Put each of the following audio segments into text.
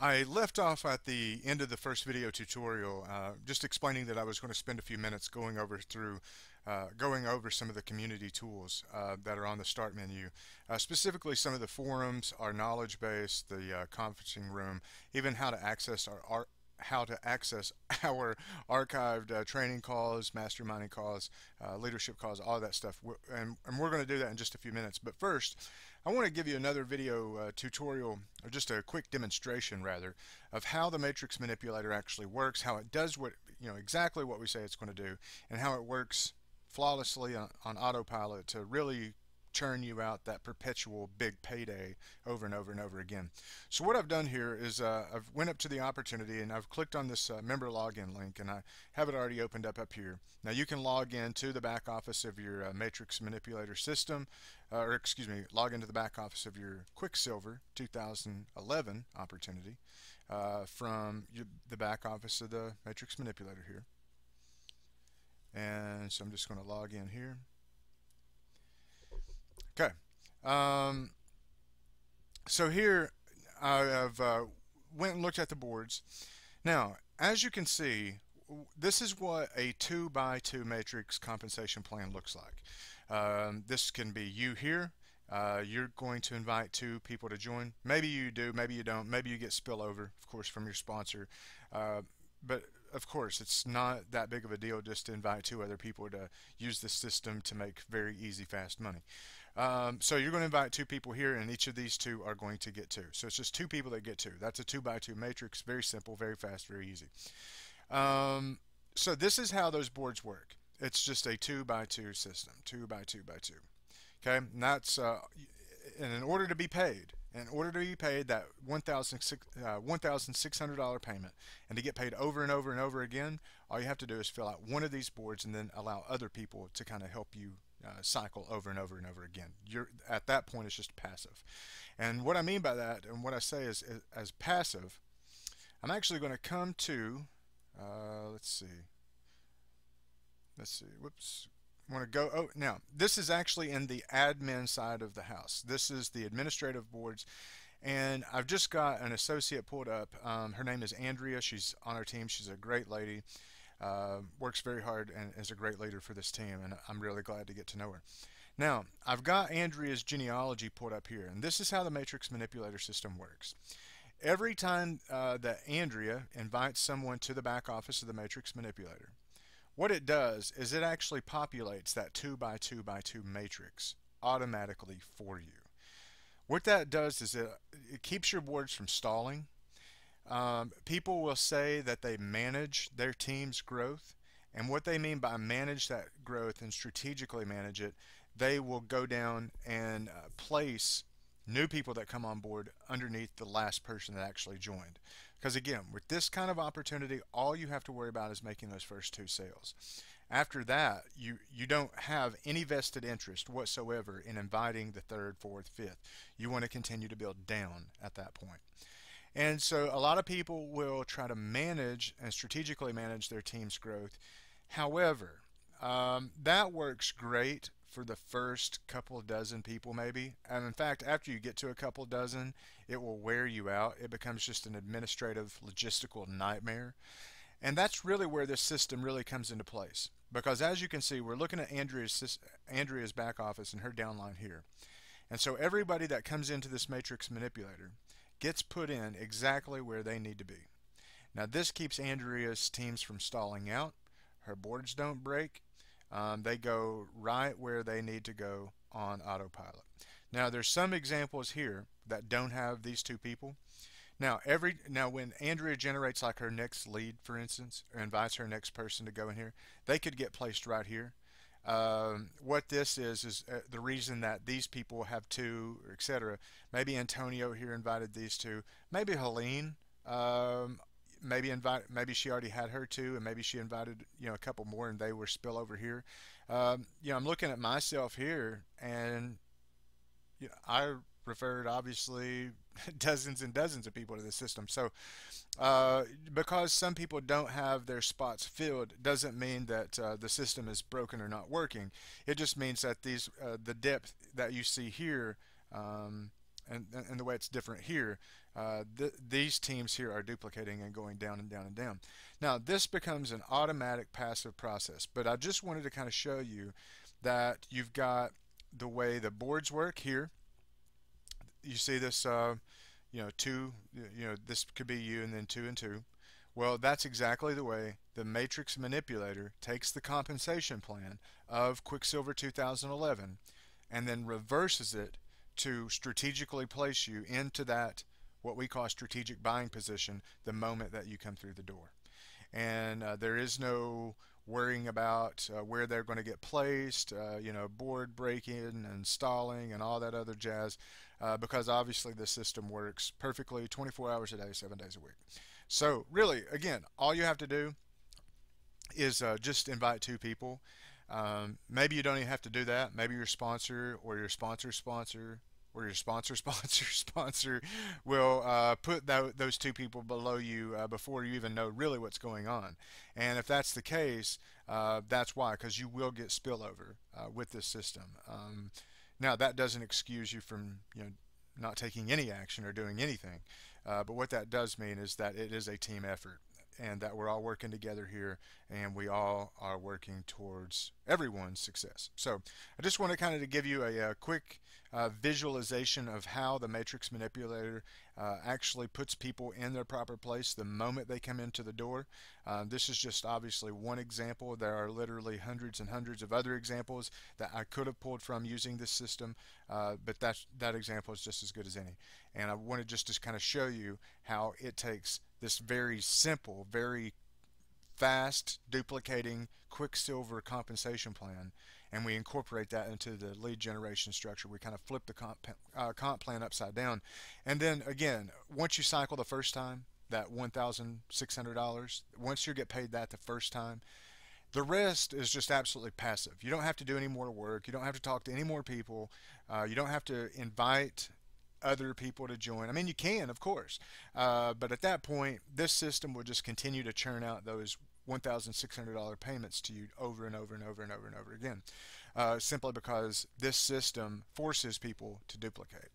I left off at the end of the first video tutorial, just explaining that I was going to spend a few minutes going over some of the community tools that are on the start menu, specifically some of the forums, our knowledge base, the conferencing room, even how to access our archived training calls, masterminding calls, leadership calls, all that stuff. And we're going to do that in just a few minutes. But first, I want to give you another video tutorial, or just a quick demonstration rather, of how the matrix manipulator actually works, how it does exactly what we say it's going to do, and how it works flawlessly on autopilot to really churn you out that perpetual big payday over and over and over again. So what I've done here is I've went up to the opportunity and I've clicked on this member login link, and I have it already opened up here. Now you can log in to the back office of your matrix manipulator system, or excuse me, log into the back office of your Quicksilver 2011 opportunity from the back office of the matrix manipulator here. And so I'm just going to log in here. Okay, so here I've went and looked at the boards. Now, as you can see, this is what a 2x2 matrix compensation plan looks like. This can be you here. You're going to invite two people to join. Maybe you do, maybe you don't. Maybe you get spillover, of course, from your sponsor. But of course, it's not that big of a deal just to invite two other people to use the system to make very easy, fast money. So you're going to invite two people here, and each of these two are going to get two. So it's just two people that get two. That's a 2x2 matrix. Very simple, very fast, very easy. So this is how those boards work. It's just a 2x2 system, 2x2x2. Okay, and that's and in order to be paid, that $1,600 payment, and to get paid over and over and over again, all you have to do is fill out one of these boards and then allow other people to kind of help you cycle over and over and over again. You're at that point, it's just passive. And what I mean by that, and what I say is as passive, I'm actually going to come to let's see, whoops, I want to go, oh, now this is actually in the admin side of the house. This is the administrative boards, and I've just got an associate pulled up. Her name is Andrea. She's on our team. She's a great lady, works very hard, and is a great leader for this team, and I'm really glad to get to know her. Now, I've got Andrea's genealogy pulled up here, and this is how the matrix manipulator system works. Every time that Andrea invites someone to the back office of the matrix manipulator, what it does is it actually populates that 2x2x2 matrix automatically for you. What that does is it keeps your boards from stalling. People will say that they manage their team's growth, and what they mean by manage that growth and strategically manage it, they will go down and place new people that come on board underneath the last person that actually joined. Because again, with this kind of opportunity, all you have to worry about is making those first two sales. After that, you don't have any vested interest whatsoever in inviting the third, fourth, fifth. You want to continue to build down at that point. And so a lot of people will try to manage and strategically manage their team's growth. However, that works great for the first couple of dozen people maybe, and in fact after you get to a couple dozen, it will wear you out. It becomes just an administrative logistical nightmare, and that's really where this system really comes into place, because as you can see, we're looking at Andrea's back office and her downline here, and so everybody that comes into this matrix manipulator gets put in exactly where they need to be. Now this keeps Andrea's teams from stalling out. Her boards don't break. They go right where they need to go on autopilot. Now there's some examples here that don't have these two people. Now when Andrea generates like her next lead, for instance, or invites her next person to go in here, they could get placed right here. What this is the reason that these people have two, etc. Maybe Antonio here invited these two. Maybe Helene. Maybe she already had her two, and maybe she invited a couple more, and they were spill over here. I'm looking at myself here, and I referred obviously dozens and dozens of people to the system. So because some people don't have their spots filled doesn't mean that the system is broken or not working. It just means that the depth that you see here, and the way it's different here, these teams here are duplicating and going down and down and down. Now, this becomes an automatic passive process, but I just wanted to kind of show you that you've got the way the boards work here. You see this, two, this could be you and then two and two. Well, that's exactly the way the matrix manipulator takes the compensation plan of Quicksilver 2011 and then reverses it to strategically place you into that what we call strategic buying position the moment that you come through the door. And there is no worrying about where they're going to get placed, board breaking and stalling and all that other jazz, because obviously the system works perfectly 24 hours a day, 7 days a week. So really, again, all you have to do is just invite two people. Maybe you don't even have to do that. Maybe your sponsor or your sponsor's sponsor or your sponsor will put those two people below you before you even know really what's going on. And if that's the case, that's why, because you will get spillover with this system. Now that doesn't excuse you from not taking any action or doing anything, but what that does mean is that it is a team effort, and that we're all working together here, and we all are working towards everyone's success. So I just want to kind of give you a quick visualization of how the matrix manipulator actually puts people in their proper place the moment they come into the door. This is just obviously one example. There are literally hundreds and hundreds of other examples that I could have pulled from using this system, but that example is just as good as any. And I wanted just to kind of show you how it takes this very simple, very fast duplicating Quicksilver compensation plan, and we incorporate that into the lead generation structure. We kind of flip the comp plan upside down, and then again, once you cycle the first time, that $1,600, once you get paid that the first time, the rest is just absolutely passive. You don't have to do any more work. You don't have to talk to any more people. You don't have to invite other people to join. I mean, you can, of course, but at that point, this system will just continue to churn out those $1,600 payments to you over and over and over and over and over again, simply because this system forces people to duplicate.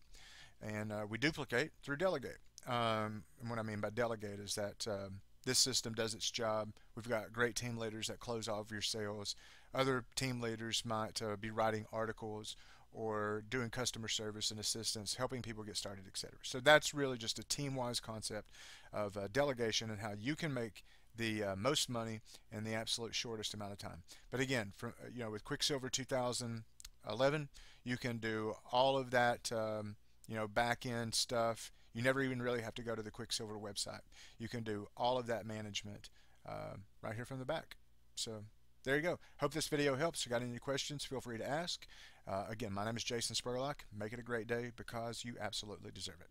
And we duplicate through delegate. And what I mean by delegate is that this system does its job. We've got great team leaders that close all of your sales. Other team leaders might be writing articles or doing customer service and assistance, helping people get started, etc. So that's really just a team-wise concept of delegation and how you can make the most money in the absolute shortest amount of time. But again, from with Quicksilver 2011, you can do all of that back end stuff. You never even really have to go to the Quicksilver website. You can do all of that management right here from the back. So there you go. Hope this video helps. If you got any questions, feel free to ask. Again, my name is Jason Spurlock. Make it a great day because you absolutely deserve it.